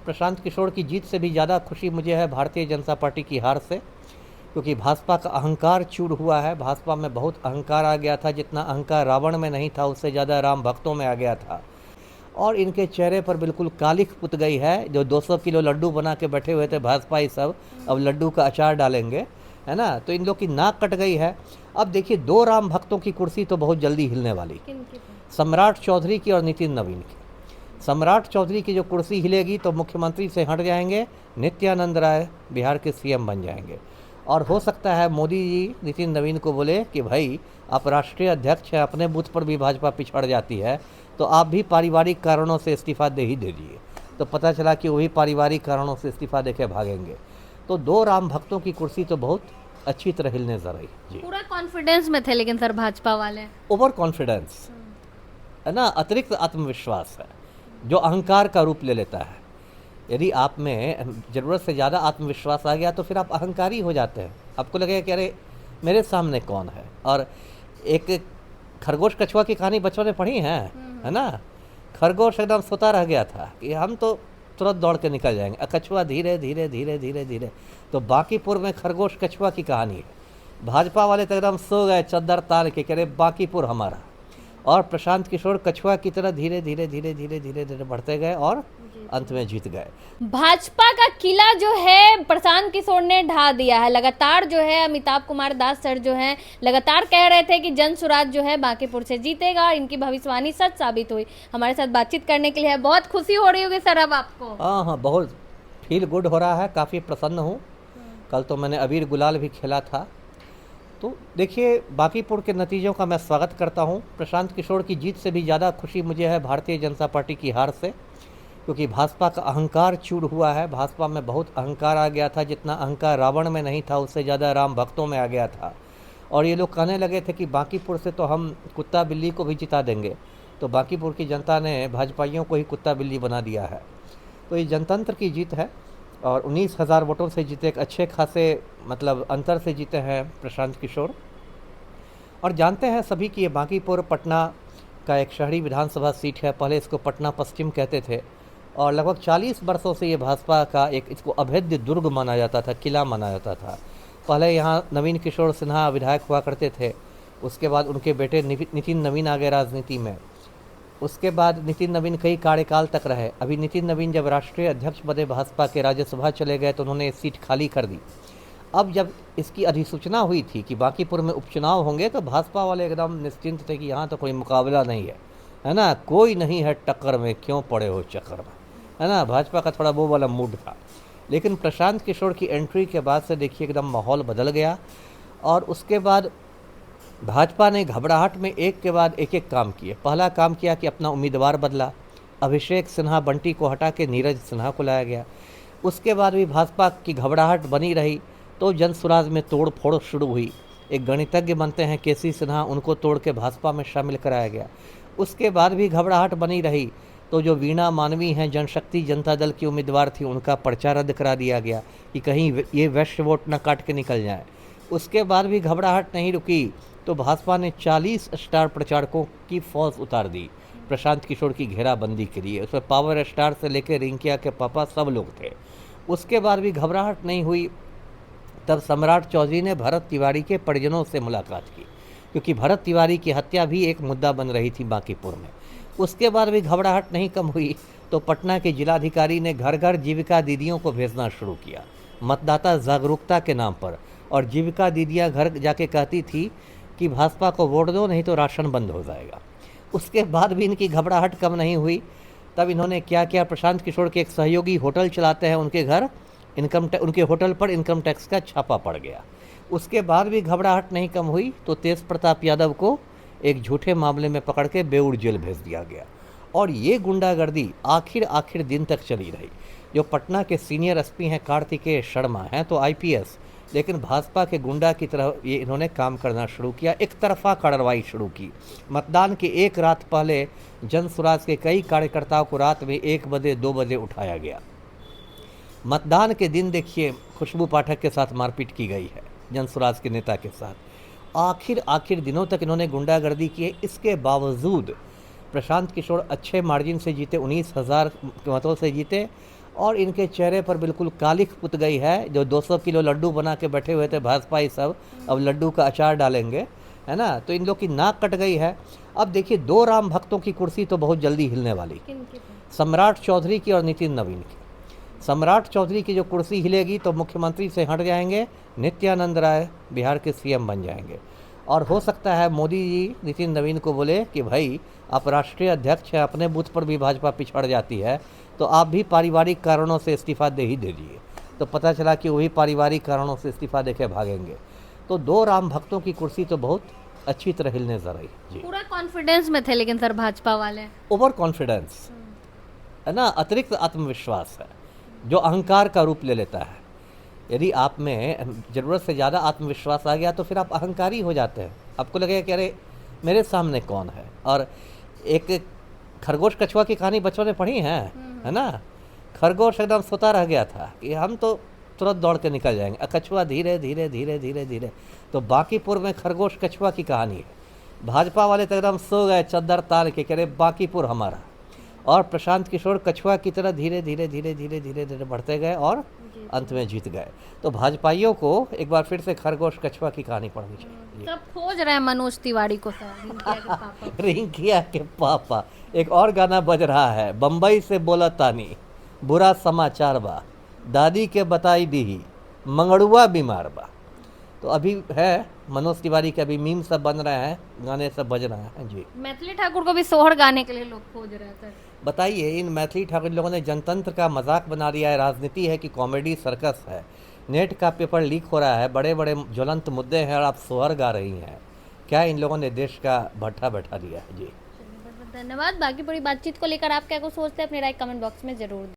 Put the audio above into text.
प्रशांत किशोर की जीत से भी ज़्यादा खुशी मुझे है भारतीय जनता पार्टी की हार से, क्योंकि भाजपा का अहंकार चूर हुआ है। भाजपा में बहुत अहंकार आ गया था, जितना अहंकार रावण में नहीं था उससे ज़्यादा राम भक्तों में आ गया था। और इनके चेहरे पर बिल्कुल कालिख पुत गई है। जो 200 किलो लड्डू बना के बैठे हुए थे भाजपाई सब, अब लड्डू का अचार डालेंगे, है ना। तो इन लोग की नाक कट गई है। अब देखिए, दो राम भक्तों की कुर्सी तो बहुत जल्दी हिलने वाली, सम्राट चौधरी की और नितिन नवीन की। सम्राट चौधरी की जो कुर्सी हिलेगी तो मुख्यमंत्री से हट जाएंगे, नित्यानंद राय बिहार के सीएम बन जाएंगे। और हो सकता है मोदी जी नितिन नवीन को बोले कि भाई आप राष्ट्रीय अध्यक्ष हैं, अपने बूथ पर भी भाजपा पिछड़ जाती है, तो आप भी पारिवारिक कारणों से इस्तीफा दे ही दीजिए। तो पता चला कि वही पारिवारिक कारणों से इस्तीफा दे के भागेंगे। तो दो राम भक्तों की कुर्सी तो बहुत अच्छी तरह हिलने जा रही जी। पूरा कॉन्फिडेंस में थे लेकिन सर भाजपा वाले, ओवर कॉन्फिडेंस है ना, अतिरिक्त आत्मविश्वास है जो अहंकार का रूप ले लेता है। यदि आप में ज़रूरत से ज़्यादा आत्मविश्वास आ गया तो फिर आप अहंकारी हो जाते हैं। आपको लगेगा कि अरे मेरे सामने कौन है। और एक खरगोश कछुआ की कहानी बच्चों ने पढ़ी है ना। खरगोश एकदम सोता रह गया था कि हम तो तुरंत दौड़ के निकल जाएंगे, कछुआ धीरे धीरे धीरे धीरे धीरे। तो बांकीपुर में खरगोश कछुआ की कहानी है। भाजपा वाले तो एकदम सो गए चद्दर ताल के, कह रहे बांकीपुर हमारा। और प्रशांत किशोर कछुआ की तरह धीरे धीरे धीरे धीरे धीरे धीरे बढ़ते गए और अंत में जीत गए। भाजपा का किला जो है प्रशांत किशोर ने ढा दिया है। लगातार जो है अमिताभ कुमार दास सर जो है लगातार कह रहे थे कि जन स्वराज जो है बांकीपुर से जीतेगा। इनकी भविष्यवाणी सच साबित हुई। हमारे साथ बातचीत करने के लिए है, बहुत खुशी हो रही होगी सर अब आपको। हाँ, बहुत फील गुड हो रहा है, काफ़ी प्रसन्न हूँ। कल तो मैंने अबीर गुलाल भी खेला था। तो देखिए, बांकीपुर के नतीजों का मैं स्वागत करता हूँ। प्रशांत किशोर की जीत से भी ज़्यादा खुशी मुझे है भारतीय जनता पार्टी की हार से, क्योंकि भाजपा का अहंकार चूर हुआ है। भाजपा में बहुत अहंकार आ गया था, जितना अहंकार रावण में नहीं था उससे ज़्यादा राम भक्तों में आ गया था। और ये लोग कहने लगे थे कि बांकीपुर से तो हम कुत्ता बिल्ली को भी जिता देंगे। तो बांकीपुर की जनता ने भाजपाइयों को ही कुत्ता बिल्ली बना दिया है। तो ये जनतंत्र की जीत है और 19,000 वोटों से जीते, एक अच्छे खासे मतलब अंतर से जीते हैं प्रशांत किशोर। और जानते हैं सभी कि ये बांकीपुर पटना का एक शहरी विधानसभा सीट है। पहले इसको पटना पश्चिम कहते थे और लगभग 40 वर्षों से ये भाजपा का एक इसको अभेद्य दुर्ग माना जाता था, किला माना जाता था। पहले यहाँ नवीन किशोर सिन्हा विधायक हुआ करते थे, उसके बाद उनके बेटे नितिन नवीन आ गए राजनीति में। उसके बाद नितिन नवीन कई कार्यकाल तक रहे। अभी नितिन नवीन जब राष्ट्रीय अध्यक्ष बने भाजपा के, राज्यसभा चले गए तो उन्होंने सीट खाली कर दी। अब जब इसकी अधिसूचना हुई थी कि बांकीपुर में उपचुनाव होंगे तो भाजपा वाले एकदम निश्चिंत थे कि यहाँ तो कोई मुकाबला नहीं है ना, कोई नहीं है टक्कर में, क्यों पड़े हो चक्कर में, है ना। भाजपा का थोड़ा वो वाला मूड था। लेकिन प्रशांत किशोर की एंट्री के बाद से देखिए एकदम माहौल बदल गया। और उसके बाद भाजपा ने घबराहट में एक के बाद एक काम किए। पहला काम किया कि अपना उम्मीदवार बदला। अभिषेक सिन्हा बंटी को हटा के नीरज सिन्हा को लाया गया। उसके बाद भी भाजपा की घबराहट बनी रही तो जन स्वराज में तोड़ फोड़ शुरू हुई। एक गणितज्ञ बनते हैं केसी सिन्हा, उनको तोड़ के भाजपा में शामिल कराया गया। उसके बाद भी घबराहट बनी रही तो जो वीणा मानवी हैं, जनशक्ति जनता दल की उम्मीदवार थी, उनका पर्चा रद्द करा दिया गया कि कहीं ये वैश्य वोट न काट के निकल जाए। उसके बाद भी घबराहट नहीं रुकी तो भाजपा ने 40 स्टार प्रचारकों की फौज उतार दी प्रशांत किशोर की घेराबंदी के लिए। उसमें पावर स्टार से लेकर रिंकिया के पापा सब लोग थे। उसके बाद भी घबराहट नहीं हुई। तब सम्राट चौधरी ने भरत तिवारी के परिजनों से मुलाकात की, क्योंकि भरत तिवारी की हत्या भी एक मुद्दा बन रही थी बांकीपुर में। उसके बाद भी घबराहट नहीं कम हुई तो पटना के जिलाधिकारी ने घर घर जीविका दीदियों को भेजना शुरू किया मतदाता जागरूकता के नाम पर। और जीविका दीदियां घर जाके कहती थी कि भाजपा को वोट दो नहीं तो राशन बंद हो जाएगा। उसके बाद भी इनकी घबराहट कम नहीं हुई। तब इन्होंने क्या किया, प्रशांत किशोर के एक सहयोगी होटल चलाते हैं, उनके घर उनके होटल पर इनकम टैक्स का छापा पड़ गया। उसके बाद भी घबराहट नहीं कम हुई तो तेज प्रताप यादव को एक झूठे मामले में पकड़ के बेऊर जेल भेज दिया गया। और ये गुंडागर्दी आखिर दिन तक चली रही। जो पटना के सीनियर एसपी हैं कार्तिकेय शर्मा हैं तो आईपीएस, लेकिन भाजपा के गुंडा की तरह ये इन्होंने काम करना शुरू किया, एक तरफा कार्रवाई शुरू की। मतदान के एक रात पहले जन स्वराज के कई कार्यकर्ताओं को रात में 1 बजे 2 बजे उठाया गया। मतदान के दिन देखिए खुशबू पाठक के साथ मारपीट की गई है, जन स्वराज के नेता के साथ। आखिर दिनों तक इन्होंने गुंडागर्दी की है। इसके बावजूद प्रशांत किशोर अच्छे मार्जिन से जीते, 19,000 मतों से जीते और इनके चेहरे पर बिल्कुल कालिख पुत गई है। जो 200 किलो लड्डू बना के बैठे हुए थे भाजपाई सब, अब लड्डू का अचार डालेंगे, है ना। तो इन लोग की नाक कट गई है। अब देखिए, दो राम भक्तों की कुर्सी तो बहुत जल्दी हिलने वाली, सम्राट चौधरी की और नितिन नवीन की। सम्राट चौधरी की जो कुर्सी हिलेगी तो मुख्यमंत्री से हट जाएंगे, नित्यानंद राय बिहार के सीएम बन जाएंगे। और हो सकता है मोदी जी नितिन नवीन को बोले कि भाई आप राष्ट्रीय अध्यक्ष हैं, अपने बूथ पर भी भाजपा पिछड़ जाती है, तो आप भी पारिवारिक कारणों से इस्तीफा दे ही दीजिए। तो पता चला कि वही पारिवारिक कारणों से इस्तीफा देके भागेंगे। तो दो राम भक्तों की कुर्सी तो बहुत अच्छी तरह हिलने जा रही जी। पूरा कॉन्फिडेंस में थे लेकिन सर भाजपा वाले। ओवर कॉन्फिडेंस है ना, अतिरिक्त आत्मविश्वास है जो अहंकार का रूप ले लेता है। यदि आप में ज़रूरत से ज़्यादा आत्मविश्वास आ गया तो फिर आप अहंकारी हो जाते हैं। आपको लगेगा कि अरे मेरे सामने कौन है। और एक खरगोश कछुआ की कहानी बच्चों ने पढ़ी है ना। खरगोश एकदम सोता रह गया था कि हम तो तुरंत दौड़ के निकल जाएंगे, कछुआ धीरे धीरे धीरे धीरे धीरे। तो बांकीपुर में खरगोश कछुआ की कहानी है। भाजपा वाले तो एकदम सो गए चद्दर ताल के, कह रहे बांकीपुर हमारा। और प्रशांत किशोर कछुआ की तरह धीरे धीरे धीरे धीरे धीरे धीरे बढ़ते गए और अंत में जीत गए। तो भाजपाइयों को एक बार फिर से खरगोश कछुआ की कहानी पढ़नी चाहिए। सब खोज रहे हैं मनोज तिवारी को सर, रिंकिया के पापा। रिंकिया के पापा। एक और गाना बज रहा है, बम्बई से बोला तानी, बुरा समाचार बा, दादी के बताई दी, मंगड़ुआ बीमार बा। तो अभी है मनोज तिवारी के अभी मीम सब बन रहे हैं, गाने सब बज रहे हैं जी। मैथिली ठाकुर को भी सोहर गाने के लिए लोग खोज रहे हैं सर। बताइए, इन मैथिली ठाकुर लोगों ने जनतंत्र का मजाक बना दिया है। राजनीति है कि कॉमेडी सर्कस है। नेट का पेपर लीक हो रहा है, बड़े बड़े ज्वलंत मुद्दे हैं और आप सोहर गा रही हैं। क्या इन लोगों ने देश का भट्ठा बैठा दिया है जी। धन्यवाद। बाकी पूरी बातचीत को लेकर आप क्या कुछ सोचते हैं अपनी राय कमेंट बॉक्स में जरूर